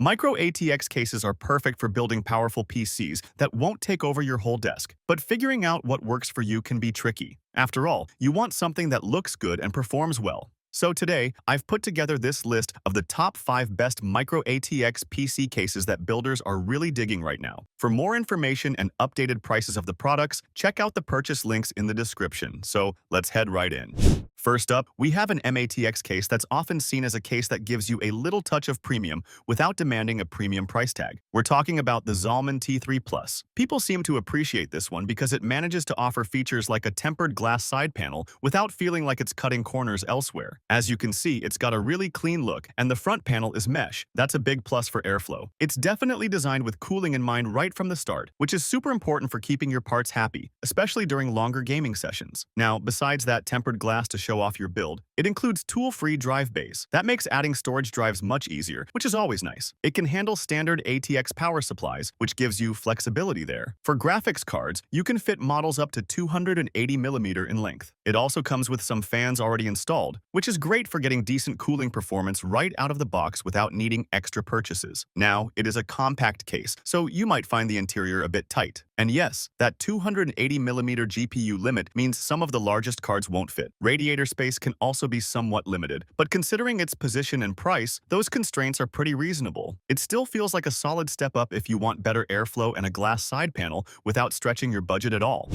Micro ATX cases are perfect for building powerful PCs that won't take over your whole desk. But figuring out what works for you can be tricky. After all, you want something that looks good and performs well. So today, I've put together this list of the top 5 best Micro ATX PC cases that builders are really digging right now. For more information and updated prices of the products, check out the purchase links in the description. So let's head right in. First up, we have an MATX case that's often seen as a case that gives you a little touch of premium without demanding a premium price tag. We're talking about the Zalman T3 PLUS. People seem to appreciate this one because it manages to offer features like a tempered glass side panel without feeling like it's cutting corners elsewhere. As you can see, it's got a really clean look, and the front panel is mesh. That's a big plus for airflow. It's definitely designed with cooling in mind right from the start, which is super important for keeping your parts happy, especially during longer gaming sessions. Now, besides that tempered glass to show off your build, it includes tool-free drive bays. That makes adding storage drives much easier, which is always nice. It can handle standard ATX power supplies, which gives you flexibility there. For graphics cards, you can fit models up to 280mm in length. It also comes with some fans already installed, which is great for getting decent cooling performance right out of the box without needing extra purchases. Now, it is a compact case, so you might find the interior a bit tight. And yes, that 280mm GPU limit means some of the largest cards won't fit. Radiator space can also be somewhat limited, but considering its position and price, those constraints are pretty reasonable. It still feels like a solid step up if you want better airflow and a glass side panel without stretching your budget at all.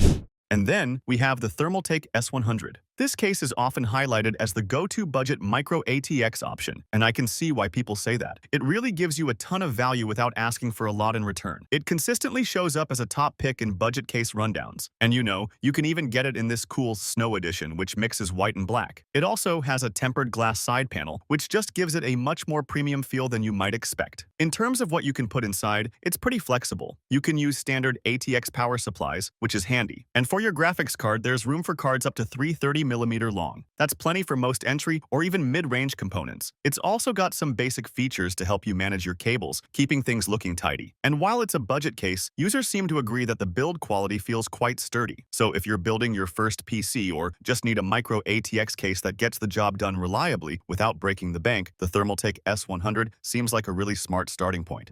And then we have the Thermaltake S100. This case is often highlighted as the go-to budget Micro ATX option, and I can see why people say that. It really gives you a ton of value without asking for a lot in return. It consistently shows up as a top pick in budget case rundowns. And you can even get it in this cool snow edition, which mixes white and black. It also has a tempered glass side panel, which just gives it a much more premium feel than you might expect. In terms of what you can put inside, it's pretty flexible. You can use standard ATX power supplies, which is handy. And for your graphics card, there's room for cards up to 330mm long. That's plenty for most entry or even mid-range components. It's also got some basic features to help you manage your cables, keeping things looking tidy. And while it's a budget case, users seem to agree that the build quality feels quite sturdy. So if you're building your first PC or just need a Micro ATX case that gets the job done reliably without breaking the bank, the Thermaltake S100 seems like a really smart starting point.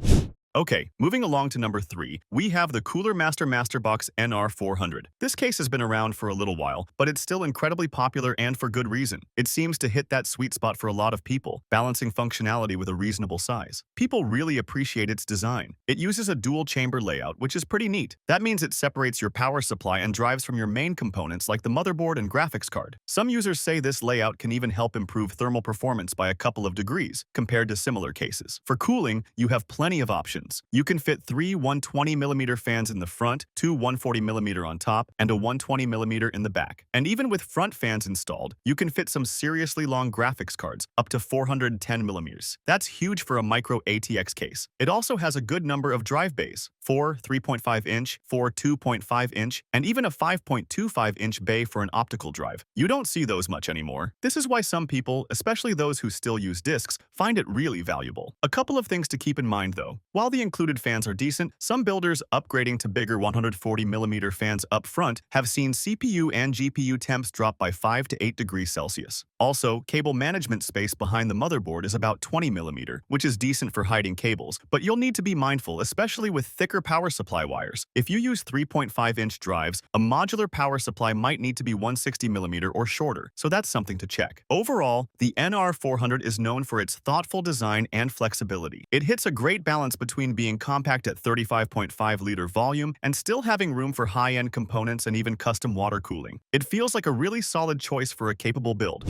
Okay, moving along to number 3, we have the Cooler Master MasterBox NR400. This case has been around for a little while, but it's still incredibly popular and for good reason. It seems to hit that sweet spot for a lot of people, balancing functionality with a reasonable size. People really appreciate its design. It uses a dual-chamber layout, which is pretty neat. That means it separates your power supply and drives from your main components like the motherboard and graphics card. Some users say this layout can even help improve thermal performance by a couple of degrees, compared to similar cases. For cooling, you have plenty of options. You can fit 3 120mm fans in the front, 2 140mm on top, and a 120mm in the back. And even with front fans installed, you can fit some seriously long graphics cards, up to 410mm. That's huge for a Micro ATX case. It also has a good number of drive bays, 4 3.5-inch, 4 2.5-inch, and even a 5.25-inch bay for an optical drive. You don't see those much anymore. This is why some people, especially those who still use discs, find it really valuable. A couple of things to keep in mind though. While the included fans are decent, some builders upgrading to bigger 140mm fans up front have seen CPU and GPU temps drop by 5 to 8 degrees Celsius. Also, cable management space behind the motherboard is about 20mm, which is decent for hiding cables, but you'll need to be mindful, especially with thicker power supply wires. If you use 3.5-inch drives, a modular power supply might need to be 160mm or shorter, so that's something to check. Overall, the NR400 is known for its thoughtful design and flexibility. It hits a great balance between being compact at 35.5-liter volume and still having room for high-end components and even custom water cooling. It feels like a really solid choice for a capable build.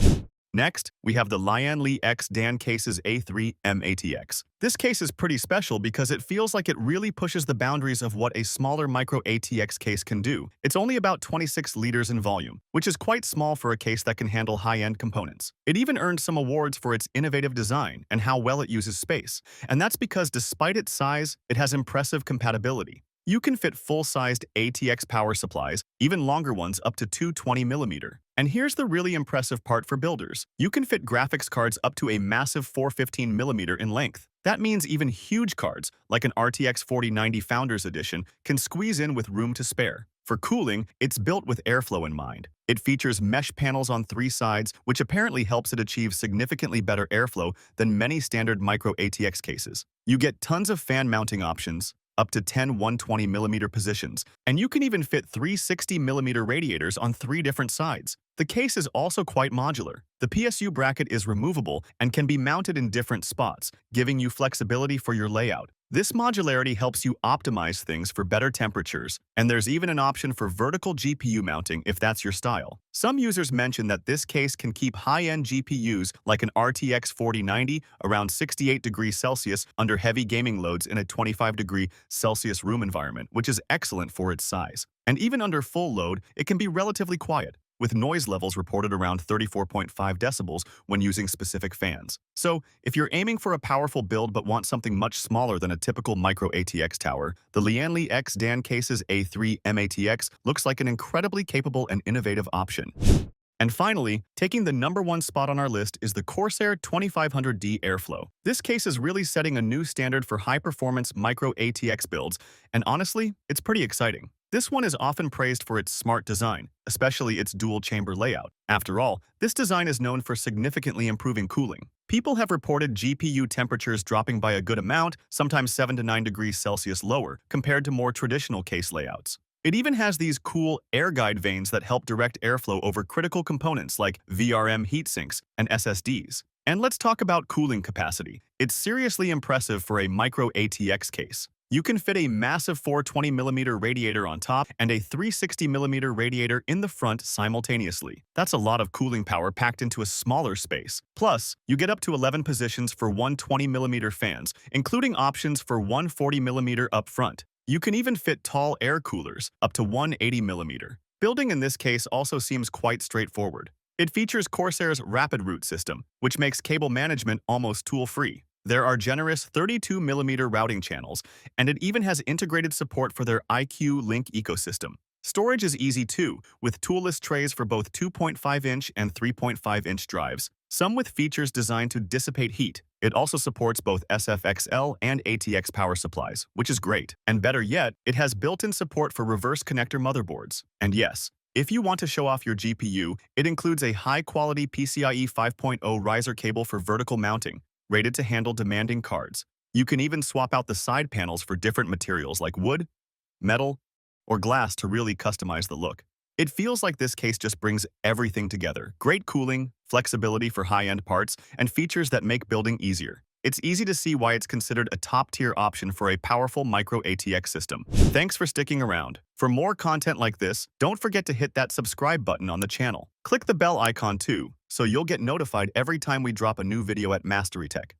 Next, we have the Lian X Dan Cases A3 MATX. This case is pretty special because it feels like it really pushes the boundaries of what a smaller Micro ATX case can do. It's only about 26 liters in volume, which is quite small for a case that can handle high-end components. It even earned some awards for its innovative design and how well it uses space. And that's because despite its size, it has impressive compatibility. You can fit full-sized ATX power supplies, even longer ones up to 220mm. And here's the really impressive part for builders. You can fit graphics cards up to a massive 415mm in length. That means even huge cards, like an RTX 4090 Founders Edition, can squeeze in with room to spare. For cooling, it's built with airflow in mind. It features mesh panels on 3 sides, which apparently helps it achieve significantly better airflow than many standard Micro ATX cases. You get tons of fan mounting options, up to 10 120mm positions, and you can even fit 3 60mm radiators on 3 different sides. The case is also quite modular. The PSU bracket is removable and can be mounted in different spots, giving you flexibility for your layout. This modularity helps you optimize things for better temperatures, and there's even an option for vertical GPU mounting if that's your style. Some users mention that this case can keep high-end GPUs like an RTX 4090 around 68 degrees Celsius under heavy gaming loads in a 25 degree Celsius room environment, which is excellent for its size. And even under full load, it can be relatively quiet, with noise levels reported around 34.5 decibels when using specific fans. So, if you're aiming for a powerful build but want something much smaller than a typical Micro ATX tower, the Lian X Dan Case's A3 MATX looks like an incredibly capable and innovative option. And finally, taking the #1 spot on our list is the Corsair 2500D Airflow. This case is really setting a new standard for high-performance Micro ATX builds, and honestly, it's pretty exciting. This one is often praised for its smart design, especially its dual-chamber layout. After all, this design is known for significantly improving cooling. People have reported GPU temperatures dropping by a good amount, sometimes 7 to 9 degrees Celsius lower, compared to more traditional case layouts. It even has these cool air guide vanes that help direct airflow over critical components like VRM heatsinks and SSDs. And let's talk about cooling capacity. It's seriously impressive for a Micro ATX case. You can fit a massive 420mm radiator on top and a 360mm radiator in the front simultaneously. That's a lot of cooling power packed into a smaller space. Plus, you get up to 11 positions for 120mm fans, including options for 140mm up front. You can even fit tall air coolers, up to 180mm. Building in this case also seems quite straightforward. It features Corsair's Rapid Route system, which makes cable management almost tool-free. There are generous 32mm routing channels, and it even has integrated support for their IQ Link ecosystem. Storage is easy too, with toolless trays for both 2.5-inch and 3.5-inch drives, some with features designed to dissipate heat. It also supports both SFXL and ATX power supplies, which is great. And better yet, it has built-in support for reverse connector motherboards. And yes, if you want to show off your GPU, it includes a high-quality PCIe 5.0 riser cable for vertical mounting, rated to handle demanding cards. You can even swap out the side panels for different materials like wood, metal, or glass to really customize the look. It feels like this case just brings everything together. Great cooling, flexibility for high-end parts, and features that make building easier. It's easy to see why it's considered a top-tier option for a powerful Micro ATX system. Thanks for sticking around. For more content like this, don't forget to hit that subscribe button on the channel. Click the bell icon too, so you'll get notified every time we drop a new video at Mastery Tech.